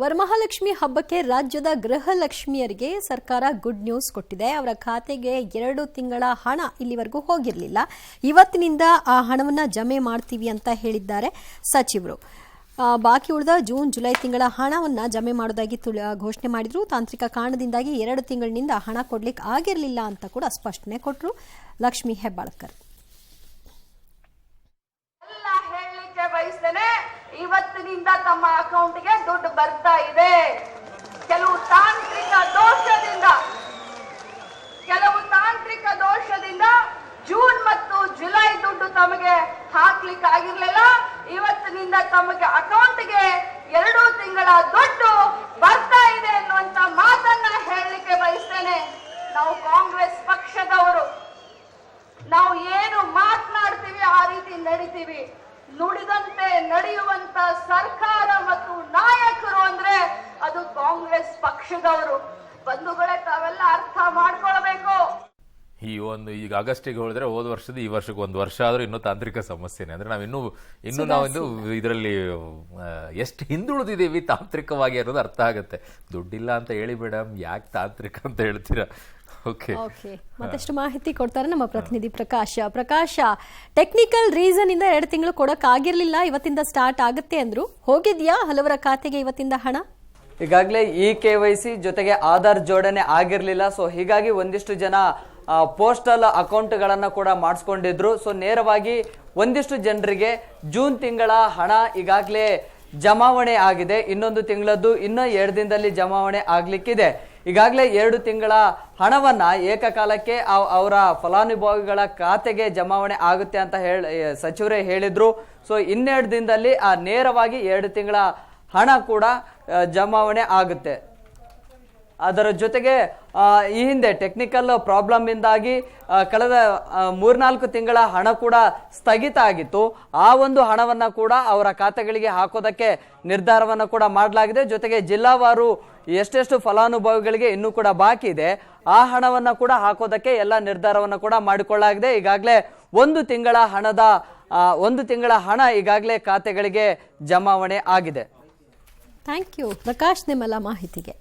ವರಮಹಾಲಕ್ಷ್ಮಿ ಹಬ್ಬಕ್ಕೆ ರಾಜ್ಯದ ಗೃಹಲಕ್ಷ್ಮಿಯರಿಗೆ ಸರ್ಕಾರ ಗುಡ್ ನ್ಯೂಸ್ ಕೊಟ್ಟಿದೆ. ಅವರ ಖಾತೆಗೆ 2 ತಿಂಗಳ ಹಣ ಇಲ್ಲಿವರೆಗೂ ಹೋಗಿರಲಿಲ್ಲ. ಇವತ್ತಿನಿಂದ ಆ ಹಣವನ್ನು ಜಮೆ ಮಾಡ್ತೀವಿ ಅಂತ ಹೇಳಿದ್ದಾರೆ ಸಚಿವರು. ಬಾಕಿ ಉಳಿದ ಜೂನ್ ಜುಲೈ ತಿಂಗಳ ಹಣವನ್ನು ಜಮೆ ಮಾಡೋದಾಗಿ ಘೋಷಣೆ ಮಾಡಿದ್ರು. ತಾಂತ್ರಿಕ ಕಾರಣದಿಂದಾಗಿ 2 ತಿಂಗಳಿನಿಂದ ಹಣ ಕೊಡ್ಲಿಕ್ಕೆ ಆಗಿರಲಿಲ್ಲ ಅಂತ ಕೂಡ ಸ್ಪಷ್ಟನೆ ಕೊಟ್ಟರು ಲಕ್ಷ್ಮಿ ಹೆಬ್ಬಾಳ್ಕರ್. ಇವತ್ತಿನಿಂದ ತಮ್ಮ ಅಕೌಂಟ್ಗೆ ದುಡ್ಡು ಬರ್ತಾ ಇದೆ. ಕೆಲವು ತಾಂತ್ರಿಕ ದೋಷದಿಂದ ಜೂನ್ ಮತ್ತು ಜುಲೈ ದುಡ್ಡು ತಮಗೆ ಹಾಕ್ಲಿಕ್ಕೆ ಆಗಿರ್ಲಿಲ್ಲ. ಇವತ್ತಿನಿಂದ ತಮಗೆ ಅಕೌಂಟ್ಗೆ 2 ತಿಂಗಳ ದುಡ್ಡು ಬರ್ತಾ ಇದೆ ಅನ್ನುವಂತ ಮಾತನ್ನ ಹೇಳಲಿಕ್ಕೆ ಬಯಸ್ತೇನೆ. ನಾವು ಕಾಂಗ್ರೆಸ್ ಪಕ್ಷದವರು, ನಾವು ಏನು ಮಾತನಾಡ್ತೀವಿ ಆ ರೀತಿ ನಡೀತೀವಿ. ನುಡಿದಂತೆ ನಡೆಯುವಂತ ಸರ್ಕಾರ ಮತ್ತು ನಾಯಕರು ಅಂದ್ರೆ ಅದು ಕಾಂಗ್ರೆಸ್ ಪಕ್ಷದವರು. ಬಂಧುಗಳೇ, ತಾವೆಲ್ಲ ಅರ್ಥ ಮಾಡ್ಕೊಳ್ಬೇಕು. ಈಗ ಆಗಸ್ಟಿಗೆ ಹೇಳಿದ್ರೆ ಹೋದ ವರ್ಷದ ಈ ವರ್ಷಕ್ಕೆ 1 ವರ್ಷ ಆದ್ರೂ ಇನ್ನೂ ತಾಂತ್ರಿಕ ಸಮಸ್ಯೆನೆ. ಅಂದ್ರೆ ನಾವಿನ್ನು ಇದರಲ್ಲಿ ಎಷ್ಟು ಹಿಂದುಳಿದಿದ್ದೀವಿ ತಾಂತ್ರಿಕವಾಗಿ ಅನ್ನೋದು ಅರ್ಥ ಆಗುತ್ತೆ. ದುಡ್ಡಿಲ್ಲ ಅಂತ ಹೇಳಿ ಮೇಡಮ್, ಯಾಕೆ ತಾಂತ್ರಿಕ ಅಂತ ಹೇಳ್ತೀರಾ? ಓಕೆ, ಮತ್ತಷ್ಟು ಮಾಹಿತಿ ಕೊಡ್ತಾರೆ ನಮ್ಮ ಪ್ರತಿನಿಧಿ ಪ್ರಕಾಶ. ಟೆಕ್ನಿಕಲ್ ರೀಸನ್ ಇಂದ 2 ತಿಂಗಳು ಕೊಡಕ್ ಆಗಿರ್ಲಿಲ್ಲ, ಇವತ್ತಿಂದ ಸ್ಟಾರ್ಟ್ ಆಗುತ್ತೆ ಅಂದ್ರು. ಹೋಗಿದ್ಯಾ ಹಲವರ ಖಾತೆಗೆ ಇವತ್ತಿಂದ ಹಣ? ಈಗಾಗಲೇ KYC ಜೊತೆಗೆ ಆಧಾರ್ ಜೋಡಣೆ ಆಗಿರ್ಲಿಲ್ಲ. ಸೊ ಹೀಗಾಗಿ ಒಂದಿಷ್ಟು ಜನ ಪೋಸ್ಟಲ್ ಅಕೌಂಟ್ಗಳನ್ನ ಕೂಡ ಮಾಡಿಸ್ಕೊಂಡಿದ್ರು. ಸೊ ನೇರವಾಗಿ ಒಂದಿಷ್ಟು ಜನರಿಗೆ ಜೂನ್ ತಿಂಗಳ ಹಣ ಈಗಾಗಲೇ ಜಮಾವಣೆ ಆಗಿದೆ. ಇನ್ನೊಂದು ತಿಂಗಳದ್ದು ಇನ್ನೂ 2 ದಿನದಲ್ಲಿ ಜಮಾವಣೆ ಆಗ್ಲಿಕ್ಕಿದೆ. ಈಗಾಗಲೇ 2 ತಿಂಗಳ ಹಣವನ್ನ ಏಕಕಾಲಕ್ಕೆ ಅವರ ಫಲಾನುಭವಿಗಳ ಖಾತೆಗೆ ಜಮಾವಣೆ ಆಗುತ್ತೆ ಅಂತ ಸಚಿವರೇ ಹೇಳಿದ್ರು. ಸೊ 2 ದಿನದಲ್ಲಿ ನೇರವಾಗಿ 2 ತಿಂಗಳ ಹಣ ಕೂಡ ಜಮಾವಣೆ ಆಗುತ್ತೆ. ಅದರ ಜೊತೆಗೆ ಈ ಹಿಂದೆ ಟೆಕ್ನಿಕಲ್ ಪ್ರಾಬ್ಲಮ್ ಇಂದಾಗಿ ಕಳೆದ 3-4 ತಿಂಗಳ ಹಣ ಕೂಡ ಸ್ಥಗಿತ ಆಗಿತ್ತು. ಆ ಒಂದು ಹಣವನ್ನ ಕೂಡ ಅವರ ಖಾತೆಗಳಿಗೆ ಹಾಕೋದಕ್ಕೆ ನಿರ್ಧಾರವನ್ನ ಕೂಡ ಮಾಡಲಾಗಿದೆ. ಜೊತೆಗೆ ಜಿಲ್ಲಾವಾರು ಎಷ್ಟೆಷ್ಟು ಫಲಾನುಭವಿಗಳಿಗೆ ಇನ್ನೂ ಕೂಡ ಬಾಕಿ ಇದೆ, ಆ ಹಣವನ್ನ ಕೂಡ ಹಾಕೋದಕ್ಕೆ ಎಲ್ಲ ನಿರ್ಧಾರವನ್ನ ಕೂಡ ಮಾಡಿಕೊಳ್ಳಲಾಗಿದೆ. ಈಗಾಗಲೇ 1 ತಿಂಗಳ ಹಣ ಈಗಾಗಲೇ ಖಾತೆಗಳಿಗೆ ಜಮಾವಣೆ ಆಗಿದೆ. ಥ್ಯಾಂಕ್ ಯು ಪ್ರಕಾಶ್, ನಿಮ್ಮೆಲ್ಲ ಮಾಹಿತಿಗೆ.